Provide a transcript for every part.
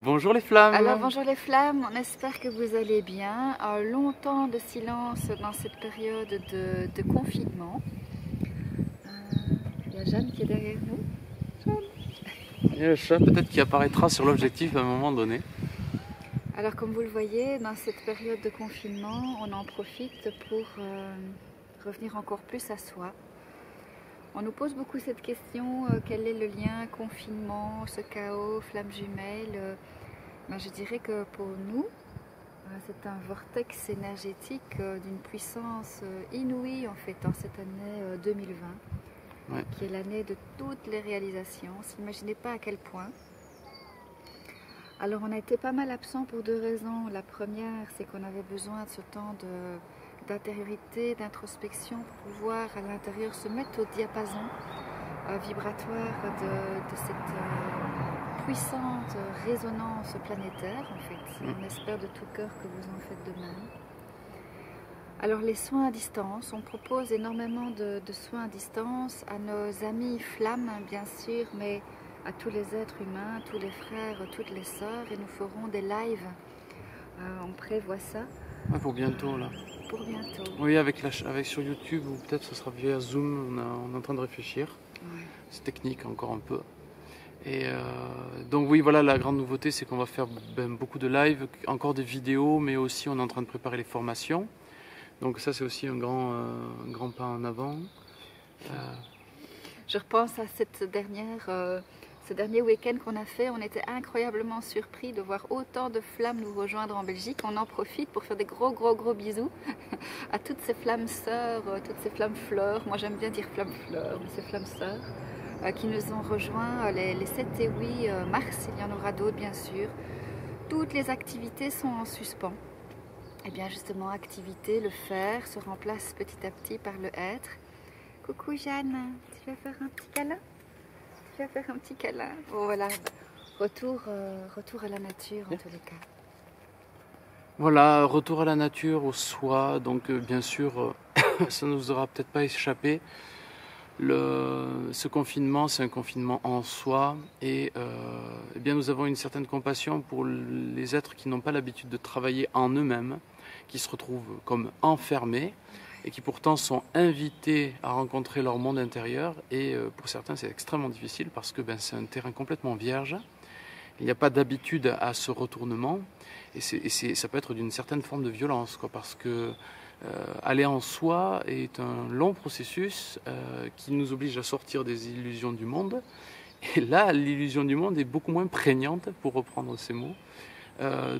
Bonjour les flammes. Alors bonjour les flammes, on espère que vous allez bien. Longtemps de silence dans cette période de confinement. Il y a Jeanne qui est derrière nous. Il y a le chat peut-être qui apparaîtra sur l'objectif à un moment donné. Alors comme vous le voyez, dans cette période de confinement, on en profite pour revenir encore plus à soi. On nous pose beaucoup cette question, quel est le lien confinement, ce chaos, flammes jumelles je dirais que pour nous, c'est un vortex énergétique d'une puissance inouïe en fait en cette année 2020, qui est l'année de toutes les réalisations. S'imaginez pas à quel point. Alors on a été pas mal absent pour deux raisons. La première, c'est qu'on avait besoin de ce temps d'intériorité, d'introspection pour pouvoir à l'intérieur se mettre au diapason vibratoire de cette puissante résonance planétaire en fait. On espère de tout cœur que vous en faites de même. Alors les soins à distance, on propose énormément de soins à distance à nos amis flammes bien sûr, mais à tous les êtres humains, tous les frères, toutes les sœurs, et nous ferons des lives. On prévoit ça. Pour bientôt là. Pour bientôt. Oui, avec sur YouTube ou peut-être ce sera via Zoom, on est en train de réfléchir. Ouais. C'est technique encore un peu. Et donc oui, voilà, la grande nouveauté, c'est qu'on va faire beaucoup de live, encore des vidéos, mais aussi on est en train de préparer les formations. Donc ça, c'est aussi un grand pas en avant. Je repense à ce dernier week-end qu'on a fait. On était incroyablement surpris de voir autant de flammes nous rejoindre en Belgique. On en profite pour faire des gros bisous à toutes ces flammes sœurs, toutes ces flammes fleurs. Moi, j'aime bien dire flammes fleurs, mais ces flammes sœurs. Qui nous ont rejoints les 7 et 8 mars, il y en aura d'autres bien sûr. Toutes les activités sont en suspens. Et bien justement, activité, le faire se remplace petit à petit par le être. Coucou Jeanne, tu vas faire un petit câlin? Tu vas faire un petit câlin? Bon voilà, retour à la nature en tous les cas. Voilà, retour à la nature, au soi, donc bien sûr, ça ne nous aura peut-être pas échappé. Ce confinement, c'est un confinement en soi et eh bien nous avons une certaine compassion pour les êtres qui n'ont pas l'habitude de travailler en eux-mêmes, qui se retrouvent comme enfermés et qui pourtant sont invités à rencontrer leur monde intérieur. Et pour certains, c'est extrêmement difficile parce que c'est un terrain complètement vierge. Il n'y a pas d'habitude à ce retournement et ça peut être d'une certaine forme de violence, parce que aller en soi est un long processus qui nous oblige à sortir des illusions du monde. Et là, l'illusion du monde est beaucoup moins prégnante, pour reprendre ces mots.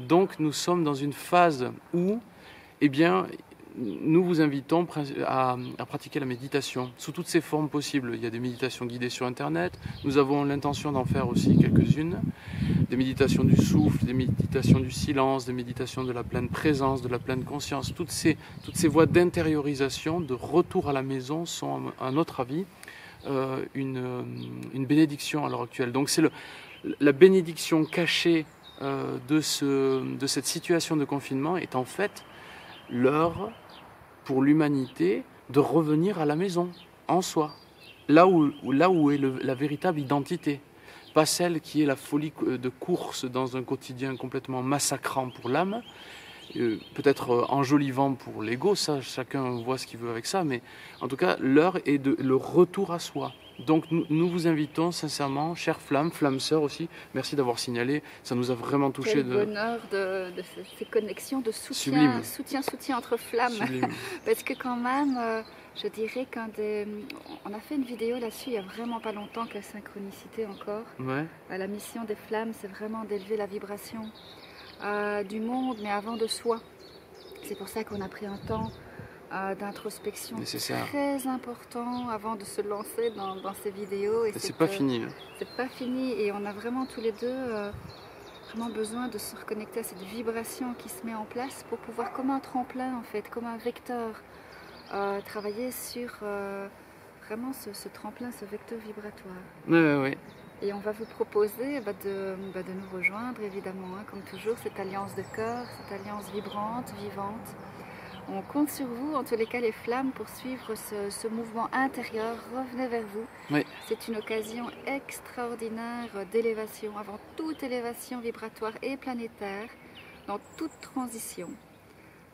Donc nous sommes dans une phase où, eh bien, nous vous invitons à pratiquer la méditation sous toutes ses formes possibles. Il y a des méditations guidées sur Internet. Nous avons l'intention d'en faire aussi quelques-unes. Des méditations du souffle, des méditations du silence, des méditations de la pleine présence, de la pleine conscience. Toutes ces voies d'intériorisation, de retour à la maison sont, à notre avis, une bénédiction à l'heure actuelle. Donc c'est la bénédiction cachée de cette situation de confinement est en fait l'heure pour l'humanité de revenir à la maison, en soi, là où est la véritable identité. Pas celle qui est la folie de course dans un quotidien complètement massacrant pour l'âme, peut-être enjolivant pour l'ego, ça chacun voit ce qu'il veut avec ça, mais en tout cas l'heure est le retour à soi. Donc nous vous invitons sincèrement, chères flammes, flammes sœurs aussi, merci d'avoir signalé, ça nous a vraiment touché. Quel bonheur de ces connexions de soutien, soutien entre flammes. Parce que quand même, je dirais on a fait une vidéo là-dessus il n'y a vraiment pas longtemps, quelle synchronicité encore. Ouais. La mission des flammes, c'est vraiment d'élever la vibration du monde, mais avant de soi. C'est pour ça qu'on a pris un temps d'introspection très important avant de se lancer dans ces vidéos. Et c'est pas fini. C'est pas fini et on a vraiment tous les deux vraiment besoin de se reconnecter à cette vibration qui se met en place pour pouvoir, comme un tremplin en fait, comme un vecteur, travailler sur vraiment ce tremplin, ce vecteur vibratoire. Oui. Et on va vous proposer de nous rejoindre évidemment, comme toujours, cette alliance de cœur, cette alliance vibrante, vivante, On compte sur vous, en tous les cas les flammes, pour suivre ce mouvement intérieur. Revenez vers vous. Oui. C'est une occasion extraordinaire d'élévation, avant toute élévation vibratoire et planétaire, dans toute transition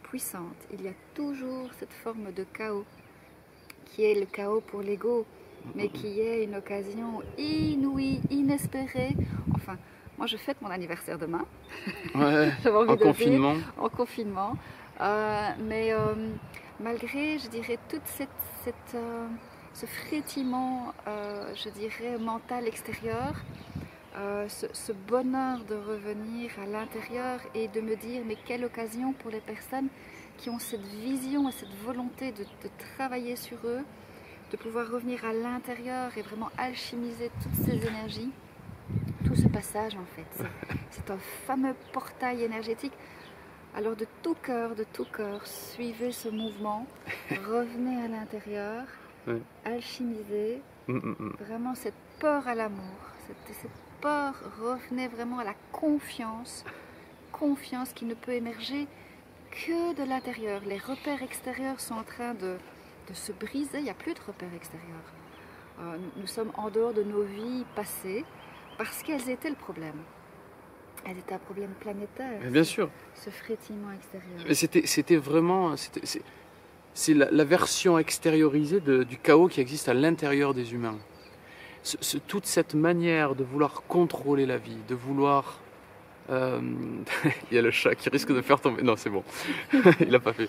puissante. Il y a toujours cette forme de chaos, qui est le chaos pour l'ego, mais qui est une occasion inouïe, inespérée. Enfin, moi je fête mon anniversaire demain. Ouais, J'avais envie en de confinement. dire, en confinement. Mais malgré, je dirais, ce frétillement, je dirais, mental extérieur, ce bonheur de revenir à l'intérieur et de me dire, mais quelle occasion pour les personnes qui ont cette vision et cette volonté de travailler sur eux, de pouvoir revenir à l'intérieur et vraiment alchimiser toutes ces énergies. Tout ce passage, en fait, c'est un fameux portail énergétique. Alors de tout cœur, suivez ce mouvement, revenez à l'intérieur, Ouais. alchimisez vraiment cette peur à l'amour, cette peur, revenez vraiment à la confiance qui ne peut émerger que de l'intérieur. Les repères extérieurs sont en train de se briser, il n'y a plus de repères extérieurs. Nous sommes en dehors de nos vies passées parce qu'elles étaient le problème. Elles étaient un problème planétaire. Mais bien sûr. Ce frétillement extérieur. Mais c'était vraiment... C'est la version extériorisée du chaos qui existe à l'intérieur des humains. Toute cette manière de vouloir contrôler la vie, de vouloir... Il y a le chat qui risque de faire tomber... Non, c'est bon. Il n'a pas fait.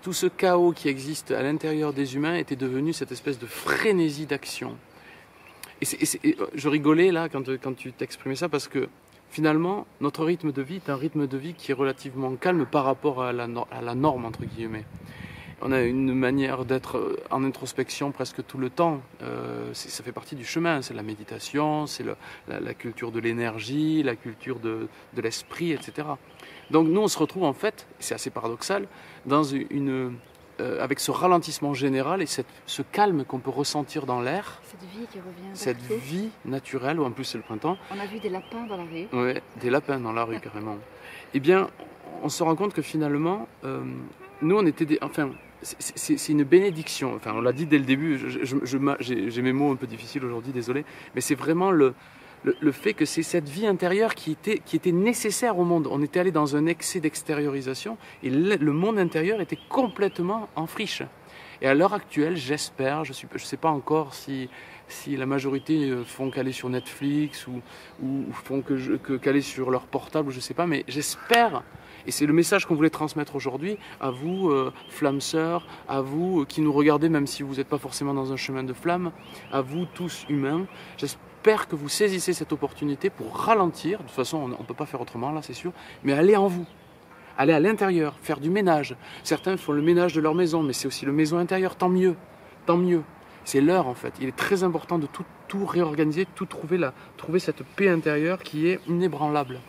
Tout ce chaos qui existe à l'intérieur des humains était devenu cette espèce de frénésie d'action. Et je rigolais là quand tu t'exprimais ça parce que finalement, notre rythme de vie est un rythme de vie qui est relativement calme par rapport à la norme, entre guillemets. On a une manière d'être en introspection presque tout le temps. Ça fait partie du chemin. C'est la méditation, c'est la culture de l'énergie, la culture de l'esprit, etc. Donc nous, on se retrouve en fait, c'est assez paradoxal, dans avec ce ralentissement général et ce calme qu'on peut ressentir dans l'air. Cette vie qui revient Cette partout. vie naturelle, ou en plus c'est le printemps. On a vu des lapins dans la rue. Ouais, des lapins dans la rue carrément. Eh bien, on se rend compte que finalement, nous on était enfin, c'est une bénédiction. Enfin, on l'a dit dès le début, j'ai mes mots un peu difficiles aujourd'hui, désolé. Mais c'est vraiment le fait que c'est cette vie intérieure qui était nécessaire au monde. On était allé dans un excès d'extériorisation et le monde intérieur était complètement en friche. Et à l'heure actuelle, j'espère, je sais pas encore si la majorité font qu'aller sur Netflix ou font qu'aller sur leur portable, je sais pas, mais j'espère, et c'est le message qu'on voulait transmettre aujourd'hui, à vous, flammes sœurs, à vous qui nous regardez, même si vous n'êtes pas forcément dans un chemin de flamme, à vous tous humains, j'espère que vous saisissez cette opportunité pour ralentir, de toute façon on ne peut pas faire autrement là c'est sûr, mais aller en vous. Aller à l'intérieur, faire du ménage. Certains font le ménage de leur maison, mais c'est aussi le maison intérieur, tant mieux. Tant mieux. C'est l'heure en fait. Il est très important de tout réorganiser, trouver cette paix intérieure qui est inébranlable.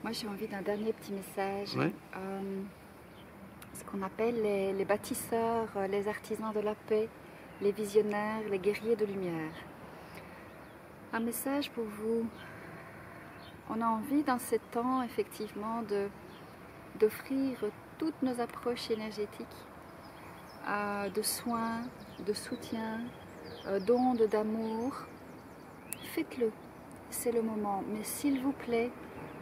Moi j'ai envie d'un dernier petit message. Ouais. Ce qu'on appelle les bâtisseurs, les artisans de la paix, les visionnaires, les guerriers de lumière. Un message pour vous. On a envie dans ces temps effectivement d'offrir toutes nos approches énergétiques de soins, de soutien, d'ondes d'amour. Faites-le, c'est le moment. Mais s'il vous plaît,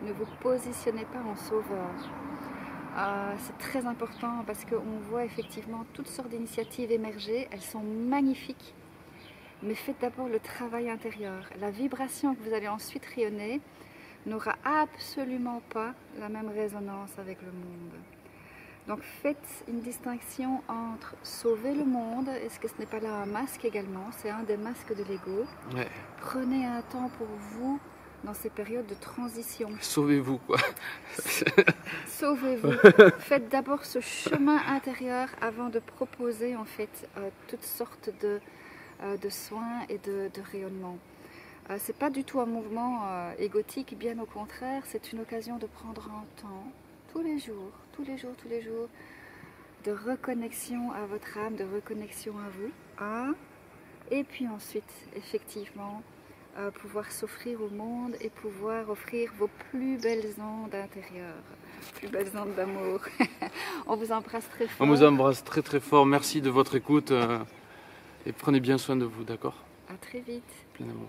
ne vous positionnez pas en sauveur. C'est très important parce qu'on voit effectivement toutes sortes d'initiatives émerger. Elles sont magnifiques. Mais faites d'abord le travail intérieur. La vibration que vous allez ensuite rayonner n'aura absolument pas la même résonance avec le monde. Donc faites une distinction entre sauver le monde, est-ce que ce n'est pas là un masque également? C'est un des masques de l'ego. Ouais. Prenez un temps pour vous dans ces périodes de transition. Sauvez-vous quoi. Sauvez-vous. Faites d'abord ce chemin intérieur avant de proposer en fait toutes sortes de soins et de rayonnement. C'est pas du tout un mouvement égotique, bien au contraire, c'est une occasion de prendre un temps, tous les jours, de reconnexion à votre âme, de reconnexion à vous. Et puis ensuite, effectivement, pouvoir s'offrir au monde et pouvoir offrir vos plus belles ondes intérieures, plus belles ondes d'amour. On vous embrasse très fort. On vous embrasse très très fort. Merci de votre écoute et prenez bien soin de vous, d'accord? À très vite. Plein d'amour.